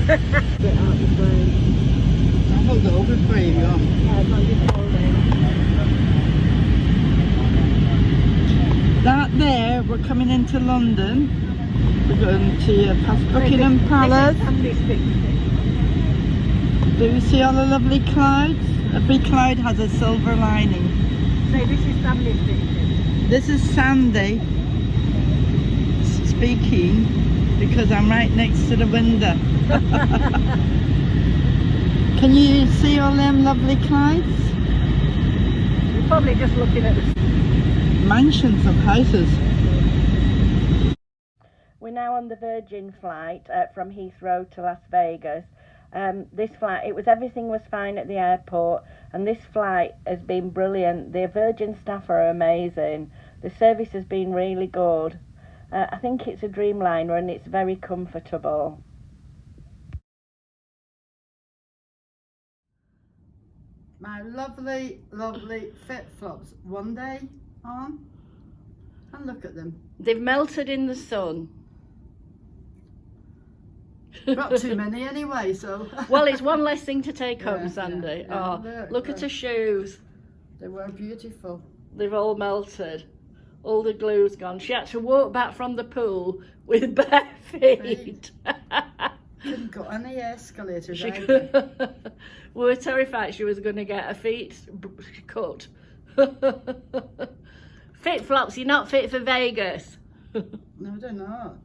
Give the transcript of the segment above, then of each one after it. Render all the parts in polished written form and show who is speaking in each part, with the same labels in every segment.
Speaker 1: Get out the frame.
Speaker 2: I'll hold it over for you.
Speaker 1: Yeah, it's on this holding.
Speaker 3: That there, we're coming into London. We're going to past Buckingham Palace. Do you see all the lovely clouds? Every cloud has a silver lining.
Speaker 1: So this is Sandy speaking.
Speaker 3: This is Sandy speaking because I'm right next to the window. Can you see all them lovely clouds?
Speaker 1: You're probably just looking at the
Speaker 3: Mansions of houses.
Speaker 4: We're now on the Virgin flight from Heathrow to Las Vegas. This flight, everything was fine at the airport, and this flight has been brilliant. The Virgin staff are amazing. The service has been really good. I think it's a Dreamliner and it's very comfortable.
Speaker 3: My lovely, lovely flip-flops. One day on, and look at them.
Speaker 4: They've melted in the sun.
Speaker 3: Not too many anyway, so.
Speaker 4: Well, it's one less thing to take home, Sandy.
Speaker 3: Yeah,
Speaker 4: Oh, look at her shoes.
Speaker 3: They were beautiful.
Speaker 4: They've all melted. All the glue's gone. She had to walk back from the pool with bare feet.
Speaker 3: Couldn't go any escalators
Speaker 4: She
Speaker 3: either.
Speaker 4: We were terrified she was going to get her feet cut. Fit flops, you're not fit for Vegas.
Speaker 3: No, they're not.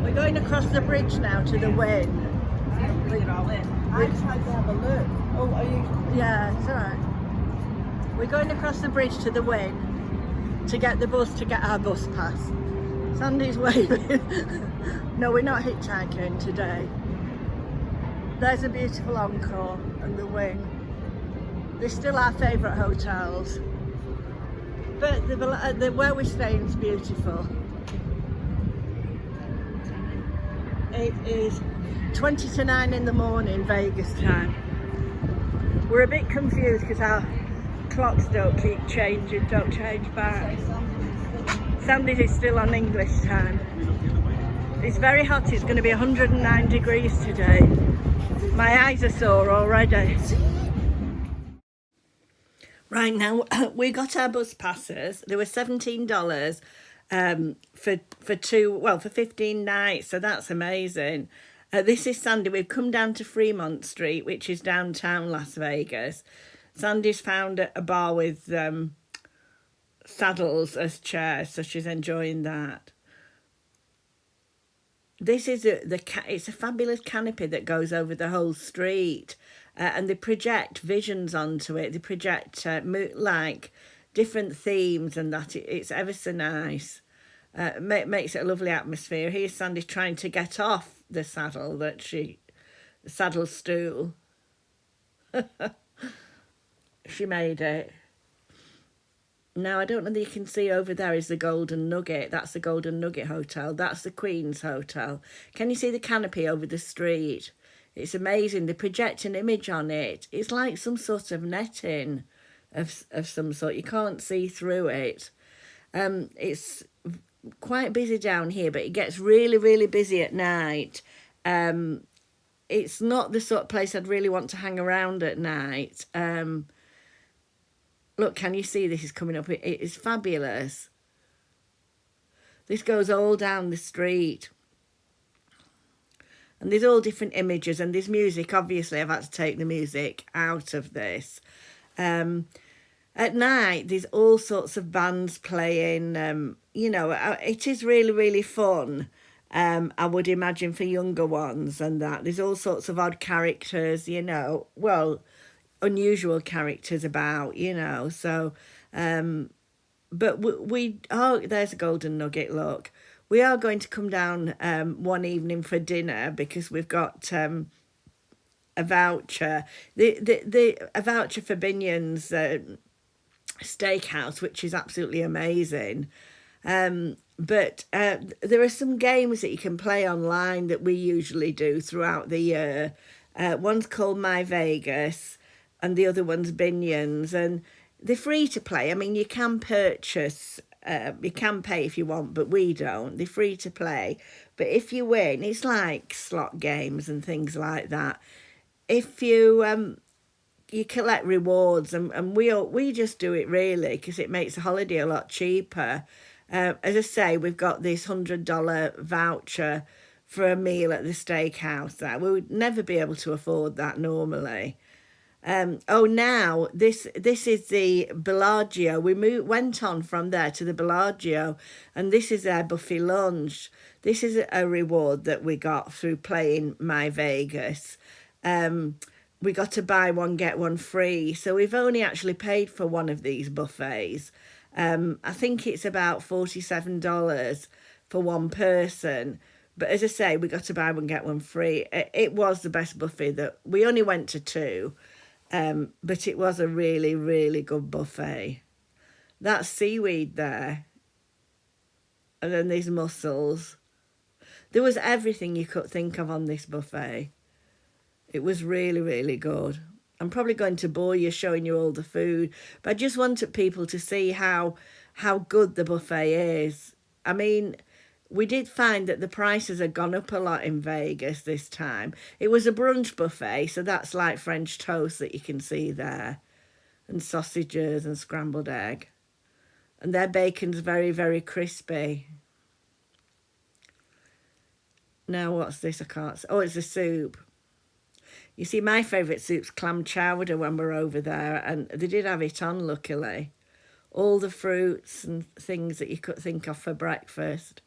Speaker 4: We're going across the bridge now to the Wynn.
Speaker 1: I tried to have a look. Oh, are you?
Speaker 4: Yeah, it's alright. We're going across the bridge to the Wynn to get the bus to get our bus pass. Sandy's waving. No, we're not hitchhiking today. There's a beautiful Encore and the Wynn. They're still our favourite hotels. But where we're staying is beautiful. It is 20 to 9 in the morning, Vegas time. We're a bit confused because our clocks don't change back. Sandy's is still on English time. It's very hot, it's going to be 109 degrees today. My eyes are sore already. Right now, we got our bus passes. They were $17 for 15 nights, so that's amazing. This is Sandy. We've come down to Freemont Street, which is downtown Las Vegas. Sandy's found a bar with saddles as chairs, so she's enjoying that. This is it's a fabulous canopy that goes over the whole street, and they project visions onto it. They project like different themes, and that it's ever so nice. Makes it a lovely atmosphere. Here's Sandy trying to get off the saddle the saddle stool. She made it. Now, I don't know that you can see over there is the Golden Nugget. That's the Golden Nugget Hotel. That's the Queen's Hotel. Can you see the canopy over the street? It's amazing. They project an image on it. It's like some sort of netting of some sort. You can't see through it. It's quite busy down here, but it gets really, really busy at night. It's not the sort of place I'd really want to hang around at night. Look, can you see this is coming up? It is fabulous. This goes all down the street. And there's all different images and there's music. Obviously, I've had to take the music out of this. At night, there's all sorts of bands playing. It is really, really fun. I would imagine for younger ones and that. There's all sorts of odd characters, unusual characters about, so but there's a Golden Nugget, look. We are going to come down one evening for dinner because we've got a voucher, a voucher for Binion's steakhouse, which is absolutely amazing. But there are some games that you can play online that we usually do throughout the year. One's called My Vegas and the other one's Binion's, and they're free to play. I mean, you can purchase, you can pay if you want, but we don't. They're free to play. But if you win, it's like slot games and things like that. If you you collect rewards, and we just do it really because it makes the holiday a lot cheaper. As I say, we've got this $100 voucher for a meal at the steakhouse there. We would never be able to afford that normally. Oh, now this is the Bellagio. We went on from there to the Bellagio, and this is their buffet lunch. This is a reward that we got through playing My Vegas. We got to buy one, get one free. So we've only actually paid for one of these buffets. I think it's about $47 for one person. But as I say, we got to buy one, get one free. It was the best buffet that we only went to two. But it was a really, really good buffet. That's seaweed there. And then these mussels. There was everything you could think of on this buffet. It was really, really good. I'm probably going to bore you showing you all the food, but I just wanted people to see how good the buffet is. I mean, we did find that the prices had gone up a lot in Vegas this time. It was a brunch buffet, so that's like French toast that you can see there, and sausages and scrambled egg. And their bacon's very, very crispy. Now, what's this? I can't see. Oh, it's a soup. You see, my favourite soup's clam chowder when we're over there, and they did have it on, luckily. All the fruits and things that you could think of for breakfast.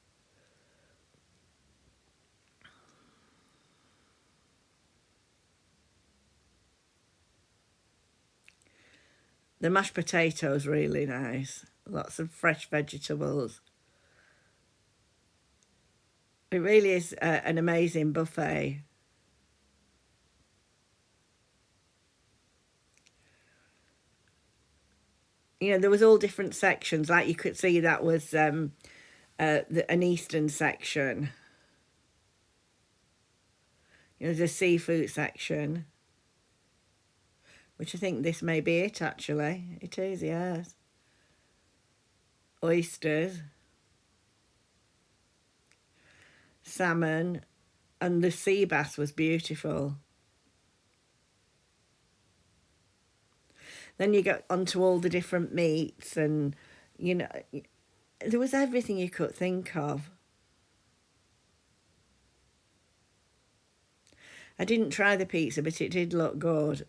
Speaker 4: The mashed potatoes really nice. Lots of fresh vegetables. It really is an amazing buffet. You know, there was all different sections. Like you could see that was an Eastern section. You know, there's a seafood section. Which I think this may be it, actually. It is, yes. Oysters. Salmon. And the sea bass was beautiful. Then you get onto all the different meats and, you know, there was everything you could think of. I didn't try the pizza, but it did look good.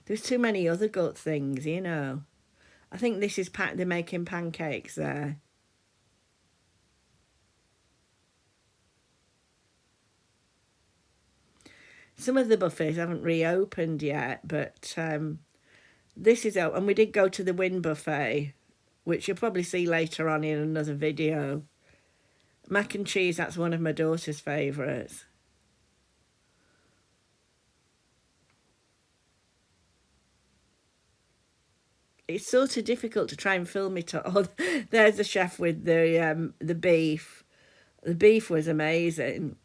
Speaker 4: There's too many other good things, you know. I think this is they're making pancakes there. Some of the buffets haven't reopened yet, but this is out. And we did go to the Wynn buffet, which you'll probably see later on in another video. Mac and cheese, that's one of my daughter's favourites. It's sort of difficult to try and film it all. Oh, there's the chef with the beef. The beef was amazing.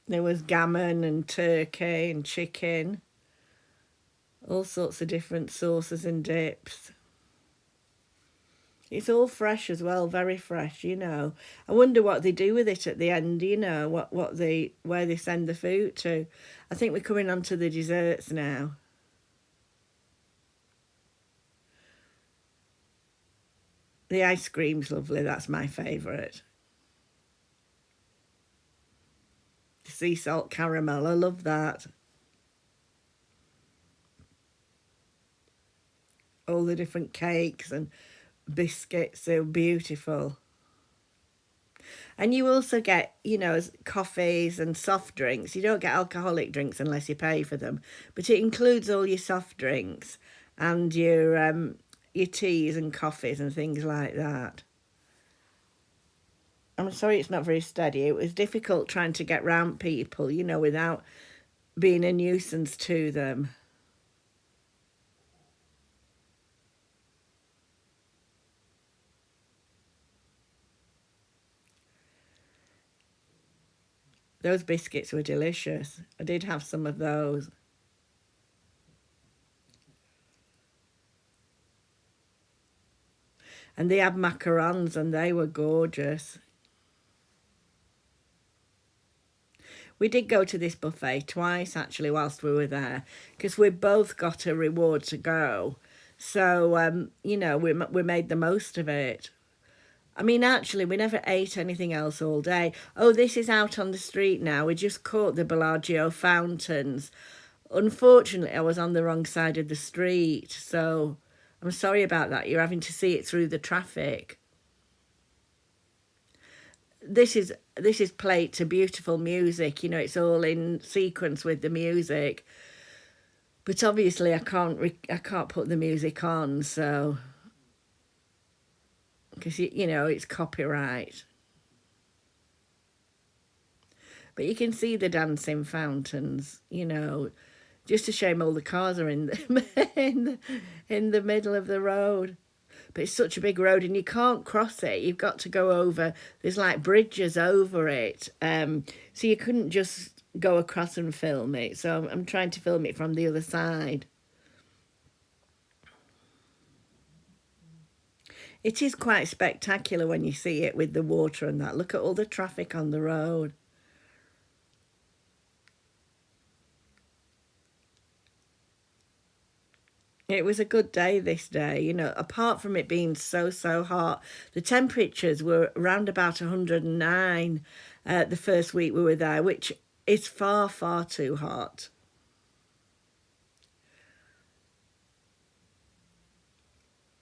Speaker 4: There was gammon and turkey and chicken. All sorts of different sauces and dips. It's all fresh as well, very fresh, you know. I wonder what they do with it at the end, you know, where they send the food to. I think we're coming on to the desserts now. The ice cream's lovely, that's my favourite. The sea salt caramel, I love that. All the different cakes and biscuits, they're beautiful. And you also get, you know, coffees and soft drinks. You don't get alcoholic drinks unless you pay for them, but it includes all your soft drinks and your teas and coffees and things like that. I'm sorry it's not very steady. It was difficult trying to get round people, you know, without being a nuisance to them. Those biscuits were delicious. I did have some of those. And they had macarons and they were gorgeous. We did go to this buffet twice actually whilst we were there, because we both got a reward to go. So, you know, we made the most of it. I mean, actually, we never ate anything else all day. Oh, this is out on the street now. We just caught the Bellagio Fountains. Unfortunately, I was on the wrong side of the street, so I'm sorry about that. You're having to see it through the traffic. This is played to beautiful music. You know, it's all in sequence with the music. But obviously, I can't put the music on, so because you know it's copyright. But you can see the dancing fountains. You know, just a shame all the cars are in the middle of the road. But it's such a big road and you can't cross it. You've got to go over. There's like bridges over it. So you couldn't just go across and film it. So I'm trying to film it from the other side. It is quite spectacular when you see it with the water and that. Look at all the traffic on the road. It was a good day this day, you know, apart from it being so hot. The temperatures were around about 109 the first week we were there, which is far too hot.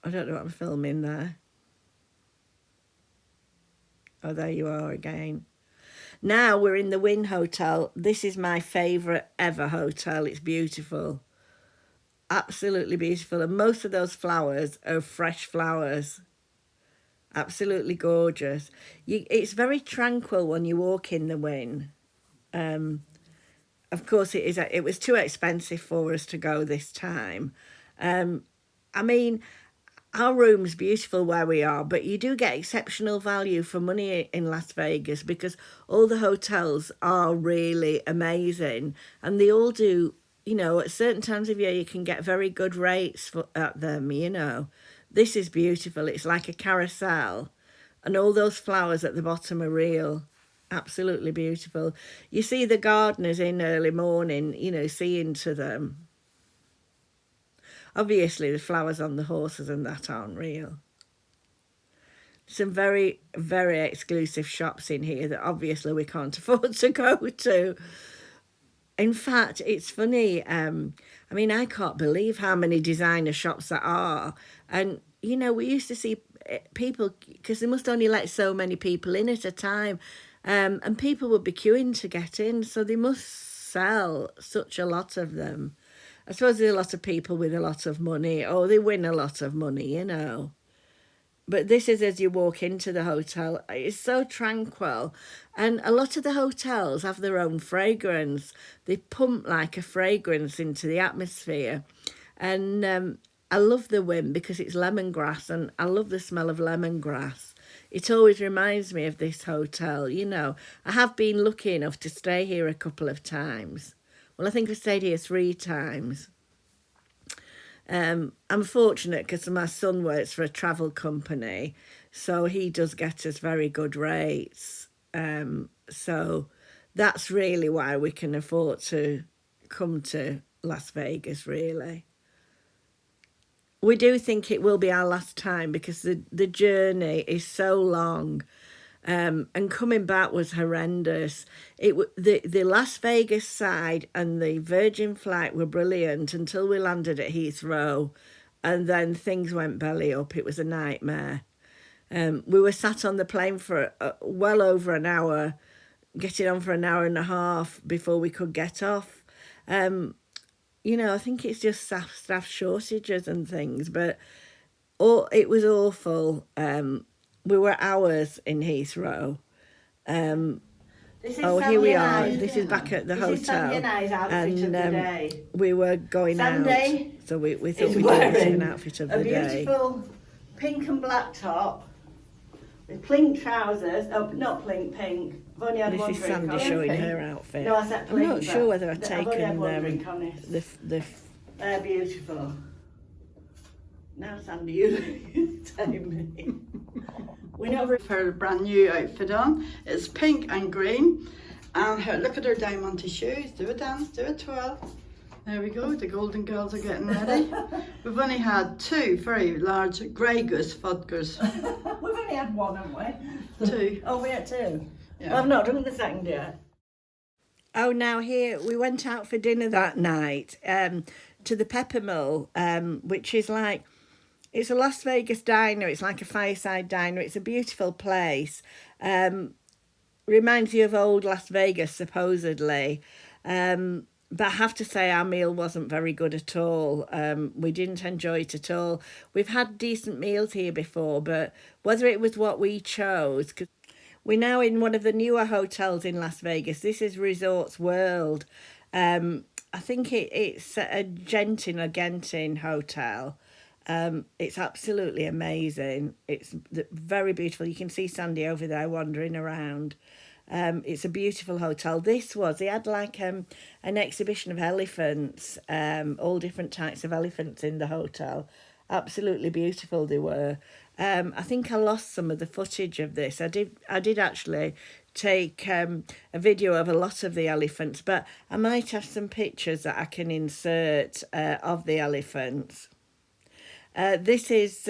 Speaker 4: I don't know what I'm filming there. Oh, there you are again. Now we're in the Wynn Hotel. This is my favourite ever hotel. It's beautiful. Absolutely beautiful. And most of those flowers are fresh flowers. Absolutely gorgeous. It's very tranquil when you walk in the Wynn. Of course, it was too expensive for us to go this time. I mean, our room's beautiful where we are, but you do get exceptional value for money in Las Vegas because all the hotels are really amazing and they all do, you know, at certain times of year you can get very good rates at them, you know. This is beautiful. It's like a carousel and all those flowers at the bottom are real. Absolutely beautiful. You see the gardeners in early morning, you know, seeing to them. Obviously, the flowers on the horses and that aren't real. Some very exclusive shops in here that obviously we can't afford to go to. In fact, it's funny. I mean, I can't believe how many designer shops there are. And, you know, we used to see people, because they must only let so many people in at a time. And people would be queuing to get in. So they must sell such a lot of them. I suppose there's a lot of people with a lot of money, or they win a lot of money, you know. But this is as you walk into the hotel. It's so tranquil. And a lot of the hotels have their own fragrance. They pump like a fragrance into the atmosphere. And I love the Wynn because it's lemongrass, and I love the smell of lemongrass. It always reminds me of this hotel, you know. I have been lucky enough to stay here a couple of times. Well, I think I stayed here 3 times. I'm fortunate because my son works for a travel company, so he does get us very good rates. So that's really why we can afford to come to Las Vegas, really. We do think it will be our last time because the journey is so long. And coming back was horrendous. The Las Vegas side and the Virgin flight were brilliant until we landed at Heathrow, and then things went belly up. It was a nightmare. We were sat on the plane for well over an hour, getting on for an hour and a half before we could get off. You know, I think it's just staff shortages and things, but it was awful. We were hours in Heathrow. Here we are. This is back at the hotel. And we were going out. So we thought we'd do an outfit of the day.
Speaker 3: A beautiful pink and black top
Speaker 4: With plink trousers. Oh, not plink, pink. I've only had
Speaker 3: This
Speaker 4: one
Speaker 3: is
Speaker 4: drink
Speaker 3: Sandy
Speaker 4: on it.
Speaker 3: showing
Speaker 4: Pink.
Speaker 3: her outfit.
Speaker 4: No, I said
Speaker 3: I'm
Speaker 4: plink.
Speaker 3: not sure whether I've
Speaker 4: I've only had
Speaker 3: taken
Speaker 4: one drink on it. They're beautiful. Now, Sandy, you take me. We're not
Speaker 3: With her brand new outfit on. It's pink and green. And her, look at her diamond shoes. Do a dance, do a twirl. There we go, the Golden Girls are getting ready. We've only had 2 very large Grey Goose vodkas.
Speaker 4: We've only had one, haven't we?
Speaker 3: 2.
Speaker 4: Oh, we had 2.
Speaker 3: Yeah.
Speaker 4: I've not drunk the second yet. Oh, now here, we went out for dinner that night to the Pepper Mill, which is like, it's a Las Vegas diner. It's like a fireside diner. It's a beautiful place. Reminds you of old Las Vegas, supposedly. But I have to say our meal wasn't very good at all. We didn't enjoy it at all. We've had decent meals here before, but whether it was what we chose... Cause we're now in one of the newer hotels in Las Vegas. This is Resorts World. I think it's a Genting hotel. It's absolutely amazing. It's very beautiful. You can see Sandy over there wandering around. It's a beautiful hotel. They had like an exhibition of elephants, all different types of elephants in the hotel. Absolutely beautiful they were. I think I lost some of the footage of this. I did actually take a video of a lot of the elephants, but I might have some pictures that I can insert of the elephants. This is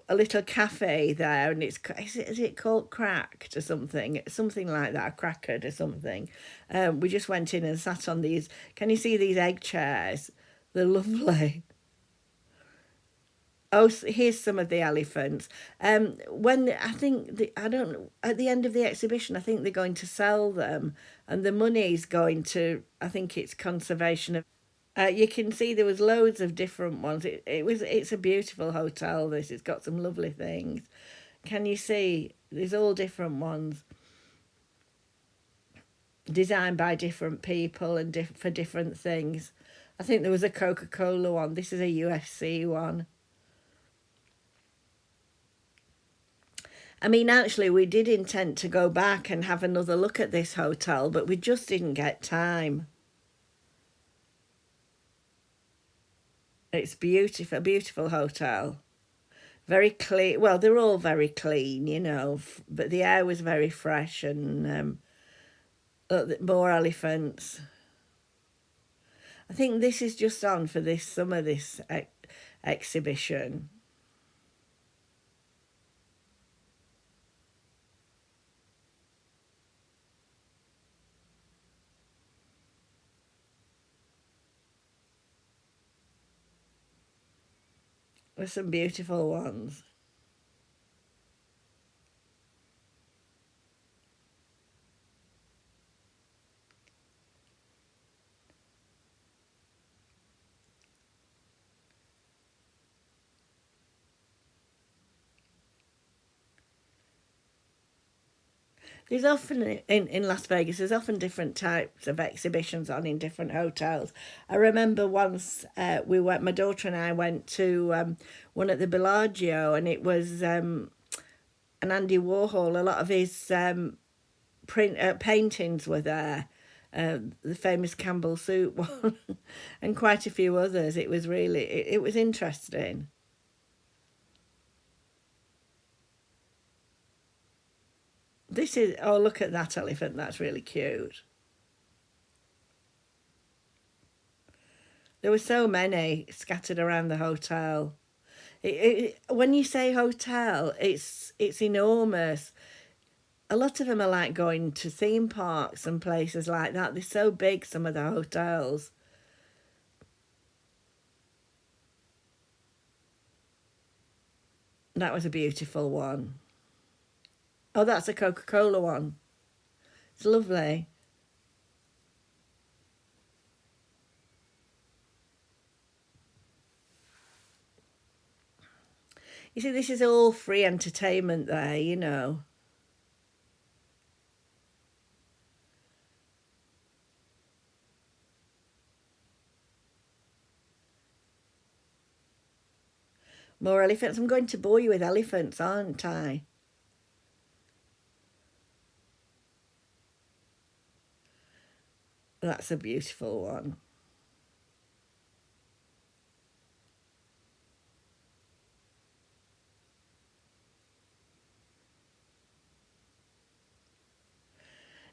Speaker 4: a little cafe there, and is it called Cracked or something like that, Crackered or something. We just went in and sat on these. Can you see these egg chairs? They're lovely. Oh, here's some of the elephants. When at the end of the exhibition, I think they're going to sell them, and the money's going to, I think it's conservation of. You can see there was loads of different ones. It's a beautiful hotel. It's got some lovely things. Can you see? There's all different ones, designed by different people and for different things. I think there was a Coca-Cola one. This is a UFC one. I mean, actually, we did intend to go back and have another look at this hotel, but we just didn't get time. It's beautiful, a beautiful hotel. Very clean. Well, they're all very clean, you know, but the air was very fresh, and more elephants. I think this is just on for this summer, this exhibition. There's some beautiful ones. There's often, in Las Vegas, there's often different types of exhibitions on in different hotels. I remember once my daughter and I went to one at the Bellagio, and it was an Andy Warhol. A lot of his paintings were there. The famous Campbell Soup one, and quite a few others. It was really, it was interesting. This is, oh, look at that elephant. That's really cute. There were so many scattered around the hotel. When you say hotel, it's enormous. A lot of them are like going to theme parks and places like that. They're so big, some of the hotels. That was a beautiful one. Oh, that's a Coca-Cola one. It's lovely. You see, this is all free entertainment there, you know. More elephants. I'm going to bore you with elephants, aren't I? That's a beautiful one.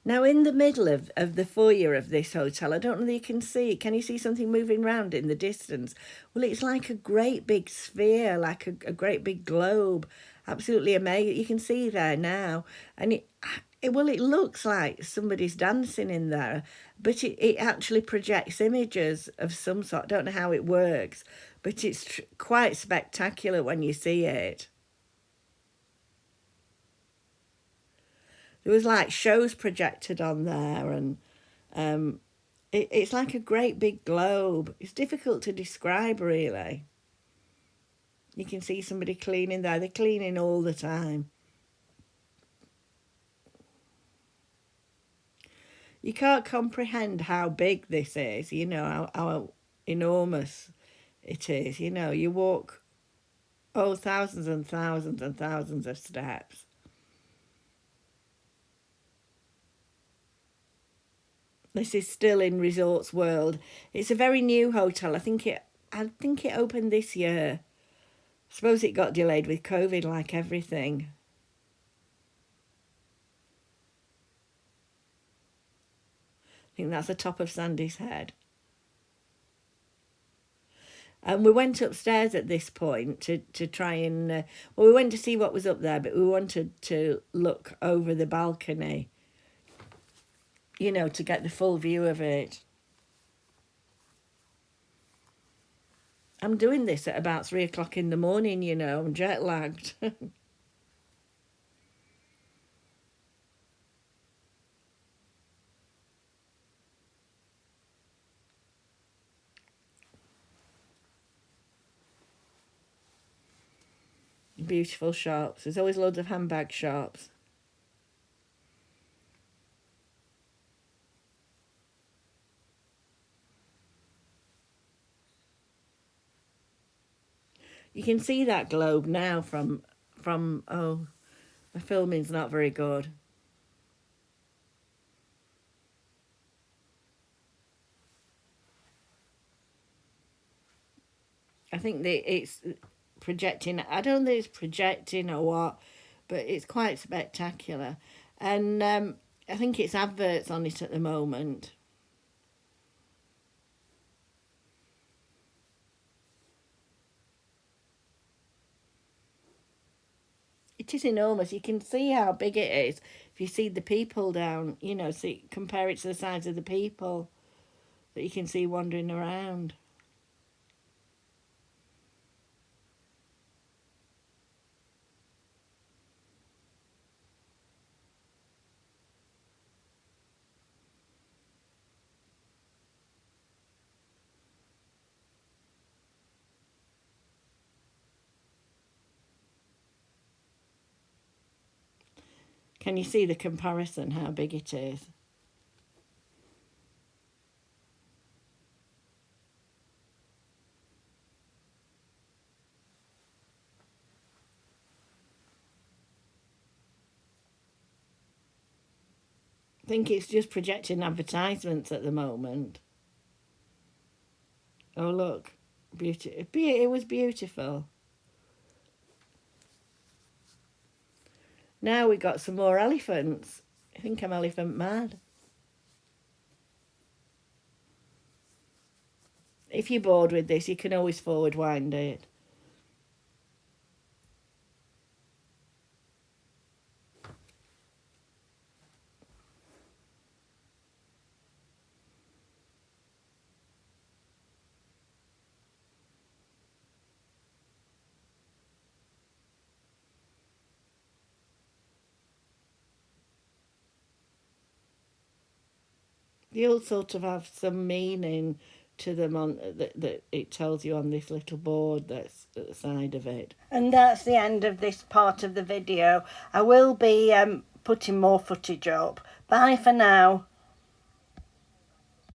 Speaker 4: Now, in the middle of the foyer of this hotel, I don't know that you can see. Can you see something moving around in the distance? Well, it's like a great big sphere, like a great big globe. Absolutely amazing. You can see there now. And it looks like somebody's dancing in there, but it actually projects images of some sort. I don't know how it works, but it's quite spectacular when you see it. There was like shows projected on there, and it's like a great big globe. It's difficult to describe, really. You can see somebody cleaning there. They're cleaning all the time. You can't comprehend how big this is, you know, how enormous it is. You know, you walk, thousands and thousands and thousands of steps. This is still in Resorts World. It's a very new hotel. I think it opened this year. I suppose it got delayed with COVID, like everything. I think that's the top of Sandy's Head. And we went upstairs at this point to try and... we went to see what was up there, but we wanted to look over the balcony, you know, to get the full view of it. I'm doing this at about 3 o'clock in the morning, you know. I'm jet lagged. Beautiful shops. There's always loads of handbag shops. You can see that globe now from my filming's not very good. I think that it's projecting. I don't know if it's projecting or what, but it's quite spectacular. And I think it's adverts on it at the moment. It is enormous. You can see how big it is if you see the people down, you know, compare it to the size of the people that you can see wandering around. Can you see the comparison, how big it is? I think it's just projecting advertisements at the moment. Oh, look. It was beautiful. Now we got some more elephants. I think I'm elephant mad. If you're bored with this, you can always forward wind it. They all sort of have some meaning to them on that it tells you on this little board that's at the side of it. And that's the end of this part of the video. I will be putting more footage up. Bye for now.